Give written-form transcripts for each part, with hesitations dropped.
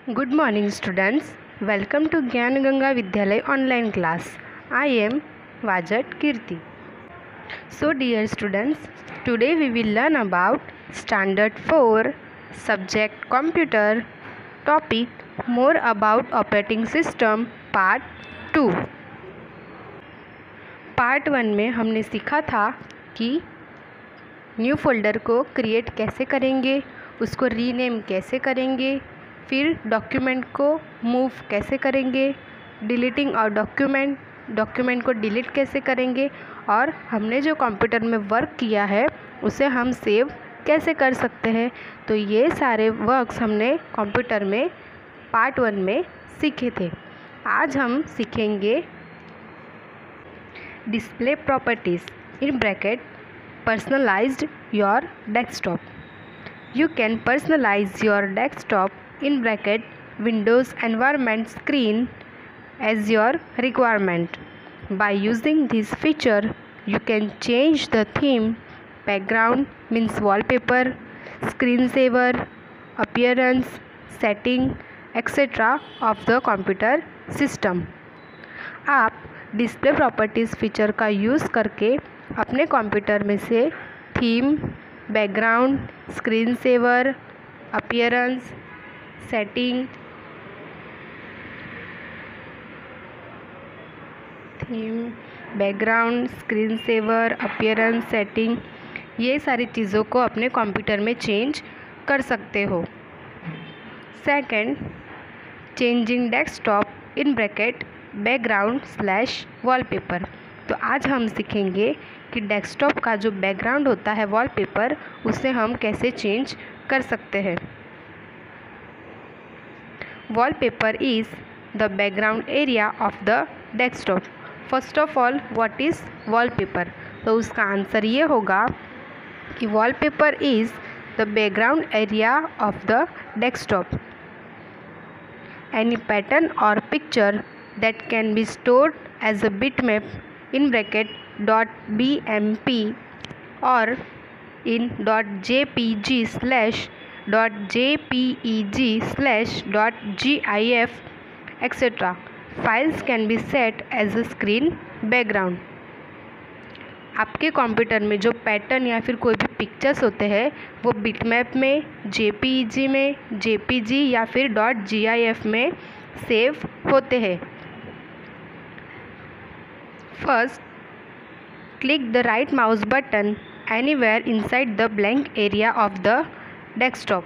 Good morning, students. Welcome to Gyan Ganga Vidyalay online class. I am Vajat Kirti. So, dear students, today we will learn about Standard 4, Subject Computer, topic More about Operating System, Part 2. Part 1 में हमने सीखा था कि new folder को create कैसे करेंगे, उसको rename कैसे करेंगे, फिर डॉक्यूमेंट को मूव कैसे करेंगे, डिलीटिंग और डॉक्यूमेंट को डिलीट कैसे करेंगे, और हमने जो कंप्यूटर में वर्क किया है उसे हम सेव कैसे कर सकते हैं। तो ये सारे वर्क्स हमने कंप्यूटर में पार्ट 1 में सीखे थे। आज हम सीखेंगे display properties in bracket personalised your desktop. You can personalize your desktop in bracket Windows environment screen as your requirement. By using this feature, you can change the theme, background means wallpaper, screensaver, appearance, setting, etc. of the computer system. आप display properties feature का use करके अपने computer में से theme, background, screen saver, appearance, setting, ये सारी चीज़ों को अपने कंप्यूटर में चेंज कर सकते हो। Second, changing desktop in bracket background slash wallpaper. तो आज हम सीखेंगे कि डेस्कटॉप का जो बैकग्राउंड होता है वॉलपेपर, उसे हम कैसे चेंज कर सकते हैं। Wallpaper is the background area of the desktop. First of all, what is wallpaper? तो उसका आंसर ये होगा कि wallpaper is the background area of the desktop. Any pattern और picture that can be stored as a bitmap in bracket .bmp or in .jpg slash .jpeg slash .gif etc. Files can be set as a screen background. आपके computer में जो pattern या फिर कोई भी pictures होते हैं वो बिटमैप में, जेपीईजी में, जेपीजी या फिर .gif में सेव होते हैं। First, click the right mouse button anywhere inside the blank area of the desktop.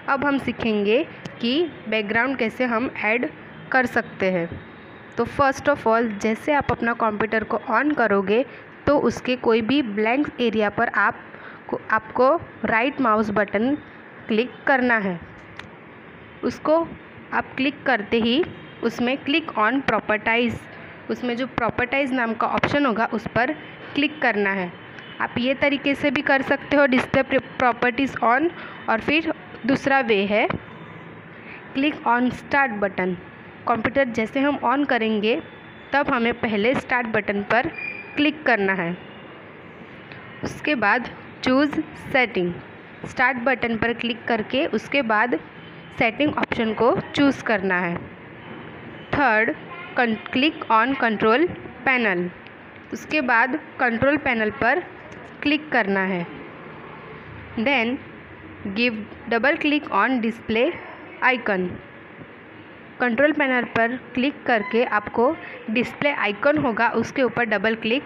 अब हम सीखेंगे कि बैकग्राउंड कैसे हम ऐड कर सकते हैं। तो फर्स्ट ऑफ ऑल, जैसे आप अपना कंप्यूटर को ऑन करोगे तो उसके कोई भी ब्लैंक एरिया पर आपको राइट माउस बटन क्लिक करना है। उसको आप क्लिक करते ही उसमें क्लिक ऑन प्रॉपर्टाइज़, उसमें जो प्रॉपर्टाइज़ नाम का ऑप्शन होगा उस पर क्लिक करना है। आप ये तरीके से भी कर सकते हो डिस्प्ले प्रॉपर्टीज़ ऑन, और फिर दूसरा वे है click on start button. Computer जैसे हम ऑन करेंगे तब हमें पहले स्टार्ट बटन पर क्लिक करना है। उसके बाद चूज़ सेटिंग, स्टार्ट बटन पर क्लिक करके उसके बाद सेटिंग ऑप्शन को चूज़ करना है। Third, click on control panel, उसके बाद कंट्रोल पैनल पर क्लिक करना है। Then give double click on display icon. Control panel पर क्लिक करके आपको डिस्प्ले आइकन होगा उसके ऊपर डबल क्लिक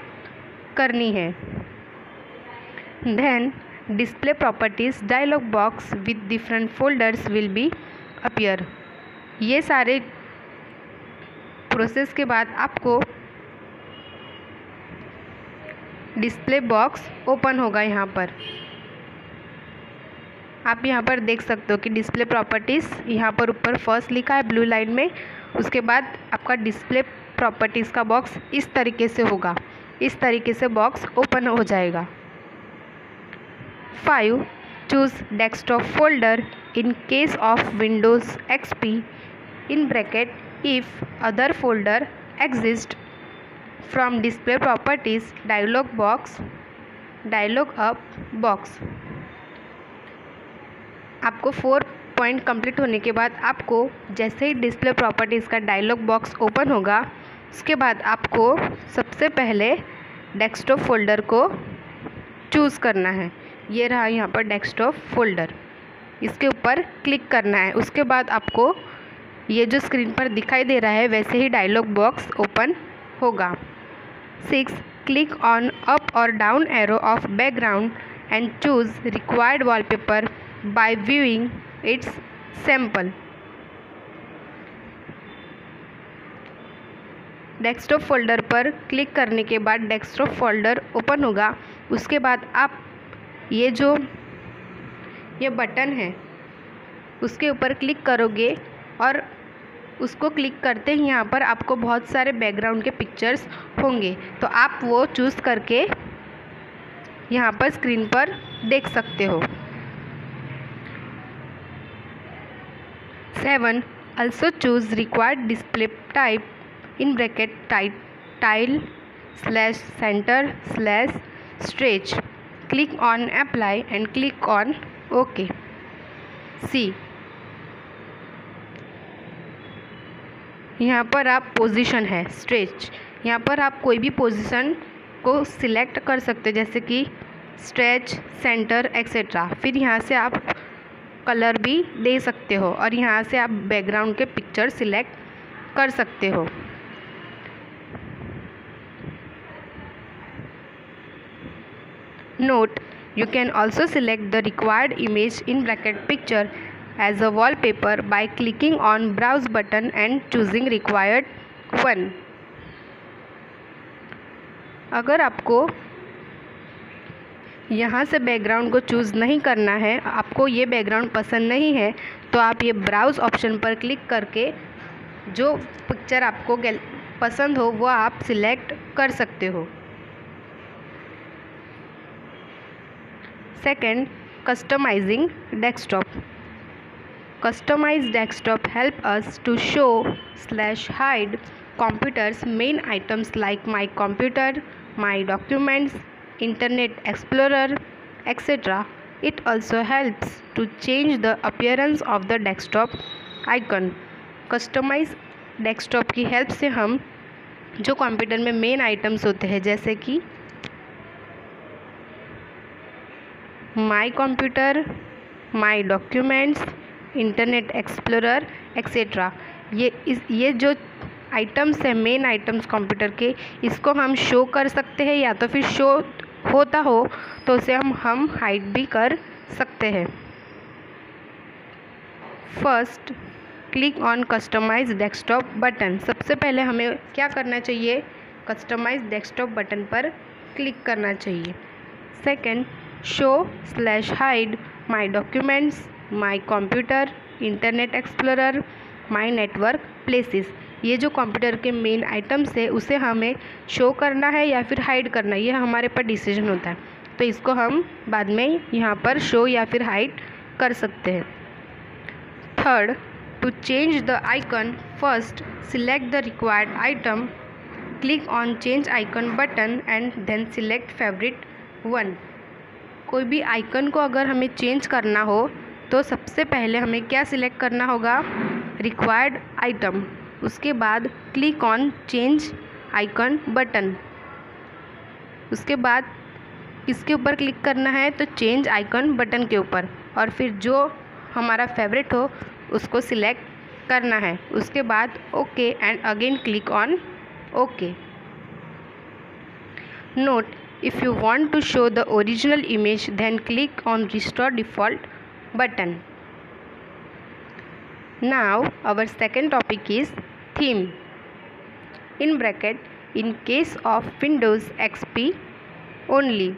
करनी है। Then display properties dialog box with different folders will be appear. ये सारे प्रोसेस के बाद आपको डिस्प्ले बॉक्स ओपन होगा। यहाँ पर आप यहाँ पर देख सकते हो कि डिस्प्ले प्रॉपर्टीज़ यहाँ पर ऊपर फर्स्ट लिखा है ब्लू लाइन में। उसके बाद आपका डिस्प्ले प्रॉपर्टीज़ का बॉक्स इस तरीके से होगा, इस तरीके से बॉक्स ओपन हो जाएगा। 5, choose desktop folder in case of Windows XP in bracket if other folder exists from display properties dialog up box। आपको 4 पॉइंट कंप्लीट होने के बाद आपको जैसे ही डिस्प्ले प्रॉपर्टीज़ का डायलॉग बॉक्स ओपन होगा, उसके बाद आपको सबसे पहले डेस्कटॉप फोल्डर को चूज़ करना है। ये रहा यहाँ पर डेस्कटॉप फोल्डर, इसके ऊपर क्लिक करना है। उसके बाद आपको ये जो स्क्रीन पर दिखाई दे रहा है वैसे ही डायलॉग बॉक्स ओपन होगा। 6. क्लिक ऑन अप और down arrow of background and choose required wallpaper by viewing its sample. Desktop folder पर क्लिक करने के बाद डेस्कटॉप फोल्डर ओपन होगा। उसके बाद आप ये बटन है उसके ऊपर क्लिक करोगे और उसको क्लिक करते ही यहाँ पर आपको बहुत सारे बैकग्राउंड के पिक्चर्स होंगे, तो आप वो चूज़ करके यहाँ पर स्क्रीन पर देख सकते हो। 7. Also choose required display type in bracket tile/center/stretch. Click on apply and click on OK. C. यहाँ पर आप पोजीशन है स्ट्रेच, यहाँ पर आप कोई भी पोजीशन को सिलेक्ट कर सकते हैं, जैसे कि स्ट्रेच, सेंटर एक्सेट्रा। फिर यहाँ से आप कलर भी दे सकते हो और यहाँ से आप बैकग्राउंड के पिक्चर सिलेक्ट कर सकते हो। Note, you can also select the required image in bracket picture as a wallpaper by clicking on browse button and choosing required one. अगर आपको यहाँ से बैकग्राउंड को चूज़ नहीं करना है, आपको ये बैकग्राउंड पसंद नहीं है, तो आप ये ब्राउज़ ऑप्शन पर क्लिक करके जो पिक्चर आपको पसंद हो वो आप सिलेक्ट कर सकते हो। 2. Customizing desktop. Customize desktop help us to show/hide computer's main items like my computer, my documents, Internet Explorer, etc. It also helps to change the appearance of the desktop icon. Customize desktop की help से हम जो computer में main items होते हैं, जैसे कि my computer, my documents, internet explorer etcetera, ये जो आइटम्स हैं मेन आइटम्स कंप्यूटर के, इसको हम शो कर सकते हैं या तो फिर शो होता हो तो उसे हम हाइड भी कर सकते हैं। First, click on customize desktop button. सबसे पहले हमें क्या करना चाहिए? कस्टमाइज डेस्कटॉप बटन पर क्लिक करना चाहिए। Second, show/hide my documents, my computer, internet explorer, my network places। ये जो कंप्यूटर के मेन आइटम्स है उसे हमें शो करना है या फिर हाइड करना है, ये हमारे पर डिसीजन होता है, तो इसको हम बाद में यहाँ पर शो या फिर हाइड कर सकते हैं। Third, to change the icon, first select the required item, click on change icon button and then select favourite one. कोई भी आइकन को अगर हमें चेंज करना हो तो सबसे पहले हमें क्या सिलेक्ट करना होगा? Required item. उसके बाद click on change icon button. उसके बाद इसके ऊपर क्लिक करना है तो चेंज आइकन बटन के ऊपर, और फिर जो हमारा फेवरेट हो उसको सिलेक्ट करना है। उसके बाद okay and again click on okay. Note, if you want to show the original image, then click on restore default button. Now our second topic is theme. In bracket, in case of Windows XP only,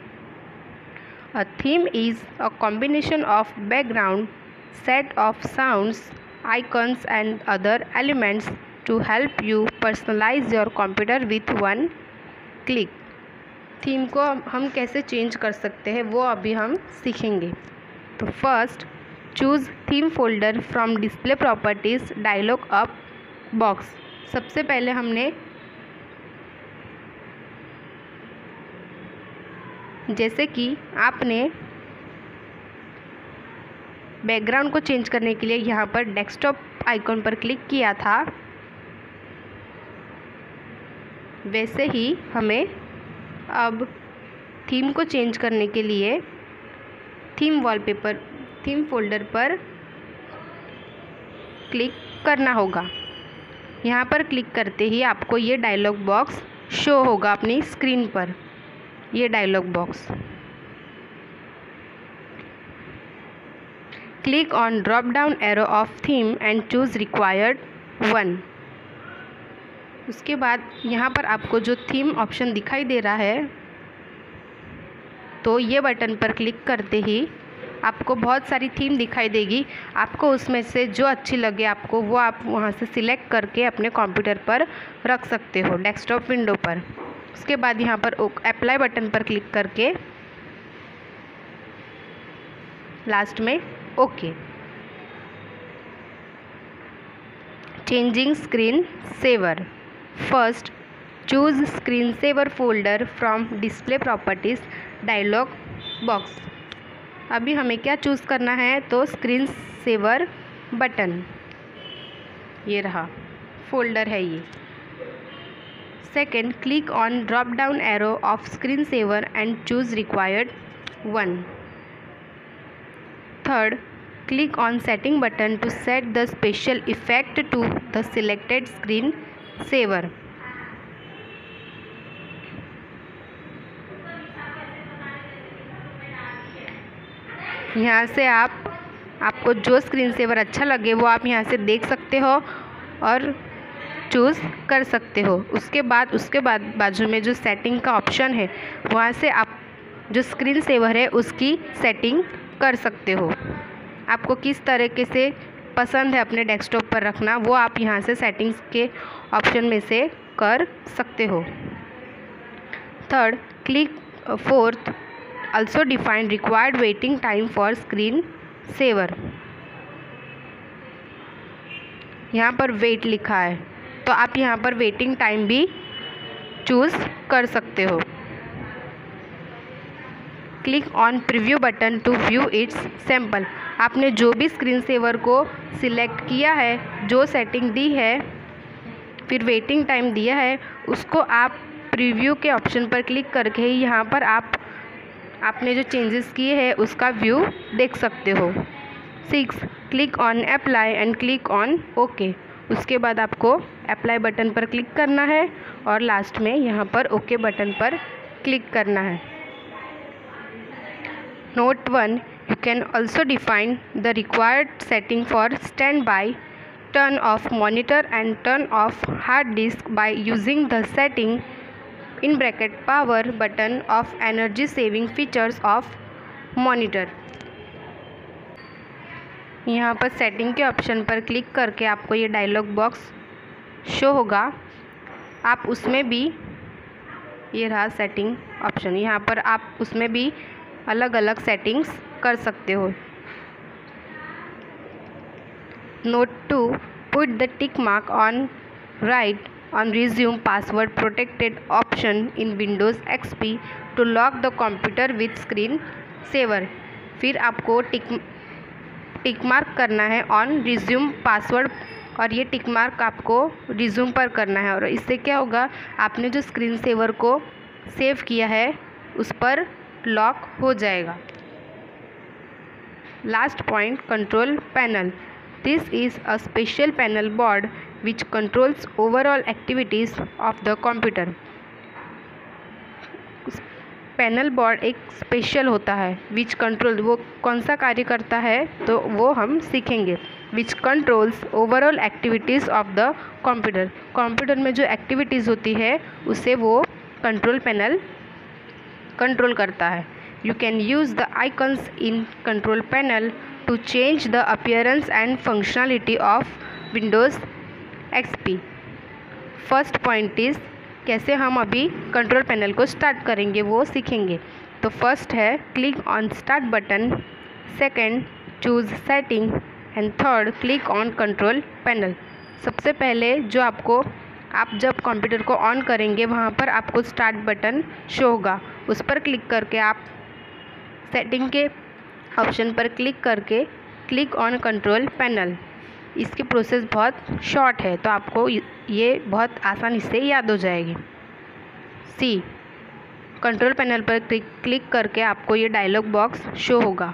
a theme is a combination of background, set of sounds, icons and other elements to help you personalize your computer with one click. Theme को हम कैसे change कर सकते हैं वो अभी हम सीखेंगे। तो first, choose theme folder from display properties dialog up box. सबसे पहले हमने जैसे कि आपने बैकग्राउंड को चेंज करने के लिए यहाँ पर डेस्कटॉप आइकॉन पर क्लिक किया था, वैसे ही हमें अब थीम को चेंज करने के लिए थीम वॉलपेपर, थीम फोल्डर पर क्लिक करना होगा। यहाँ पर क्लिक करते ही आपको ये डायलॉग बॉक्स शो होगा अपनी स्क्रीन पर, ये dialog box. Click on drop down arrow of theme and choose required one. उसके बाद यहाँ पर आपको जो थीम ऑप्शन दिखाई दे रहा है, तो ये बटन पर क्लिक करते ही आपको बहुत सारी थीम दिखाई देगी। आपको उसमें से जो अच्छी लगे आपको, वो आप वहाँ से सिलेक्ट करके अपने कंप्यूटर पर रख सकते हो, डेस्कटॉप विंडो पर। उसके बाद यहाँ पर अप्लाई बटन पर क्लिक करके लास्ट में okay. Changing screen saver. First choose screen saver folder from display properties dialog box. अभी हमें क्या चूज़ करना है, तो स्क्रीन सेवर बटन, ये रहा फोल्डर है ये। Second, click on drop down arrow of screen saver and choose required one. Third, click on setting button to set the special effect to the selected screen saver. यहाँ से आपको जो screen saver अच्छा लगे वो आप यहाँ से देख सकते हो और चूज़ कर सकते हो। उसके बाद बाजू में जो सेटिंग का ऑप्शन है, वहाँ से आप जो स्क्रीन सेवर है उसकी सेटिंग कर सकते हो। आपको किस तरीके से पसंद है अपने डेस्कटॉप पर रखना, वो आप यहाँ से सेटिंग्स के ऑप्शन में से कर सकते हो। Third, click fourth, also define required waiting time for screen saver। यहाँ पर वेट लिखा है, तो आप यहाँ पर वेटिंग टाइम भी चूज़ कर सकते हो। Click on preview button to view its sample. आपने जो भी स्क्रीन सेवर को सिलेक्ट किया है, जो सेटिंग दी है, फिर वेटिंग टाइम दिया है, उसको आप प्रीव्यू के ऑप्शन पर क्लिक करके ही यहाँ पर आपने जो चेंजेस किए हैं उसका व्यू देख सकते हो। 6, click on apply and click on okay. उसके बाद आपको अप्लाई बटन पर क्लिक करना है और लास्ट में यहाँ पर ओके बटन पर क्लिक करना है। Note 1, you can also define the required setting for standby, turn off monitor and turn off hard disk by using the setting in bracket power button of energy saving features of monitor। यहाँ पर setting के option पर click करके आपको ये dialog box show होगा। आप उसमें भी, ये रहा सेटिंग ऑप्शन, यहाँ पर आप उसमें भी अलग अलग सेटिंग्स कर सकते हो। Note 2, put the tick mark on right on resume password protected option in Windows XP to lock the computer with screen saver। फिर आपको टिक मार्क करना है ऑन रिज्यूम पासवर्ड, और ये टिक मार्क आपको रिज्यूम पर करना है, और इससे क्या होगा, आपने जो स्क्रीन सेवर को सेव किया है उस पर लॉक हो जाएगा। Last point, control panel. This is a special panel board which controls overall activities of the computer। Panel board एक स्पेशल होता है, विच कंट्रोल, वो कौन सा कार्य करता है तो वो हम सीखेंगे। विच controls overall activities of the computer. Computer में जो एक्टिविटीज़ होती है उसे वो कंट्रोल पैनल कंट्रोल करता है। You can use the icons in control panel to change the appearance and functionality of Windows XP। First point is कैसे हम अभी कंट्रोल पैनल को स्टार्ट करेंगे वो सीखेंगे। तो फर्स्ट है click on start button, second choose setting and third click on control panel. सबसे पहले जो आप जब कंप्यूटर को ऑन करेंगे वहाँ पर आपको स्टार्ट बटन शो होगा, उस पर क्लिक करके आप सेटिंग के ऑप्शन पर क्लिक करके क्लिक ऑन कंट्रोल पैनल। इसकी प्रोसेस बहुत शॉर्ट है तो आपको ये बहुत आसानी से याद हो जाएगी। सी, कंट्रोल पैनल पर क्लिक करके आपको ये डायलॉग बॉक्स शो होगा।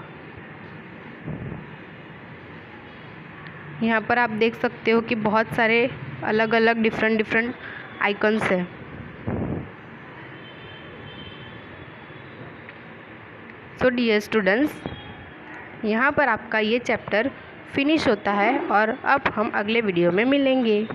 यहाँ पर आप देख सकते हो कि बहुत सारे अलग अलग डिफरेंट आइकन्स हैं। सो डियर स्टूडेंट्स, यहाँ पर आपका ये चैप्टर फिनिश होता है और अब हम अगले वीडियो में मिलेंगे।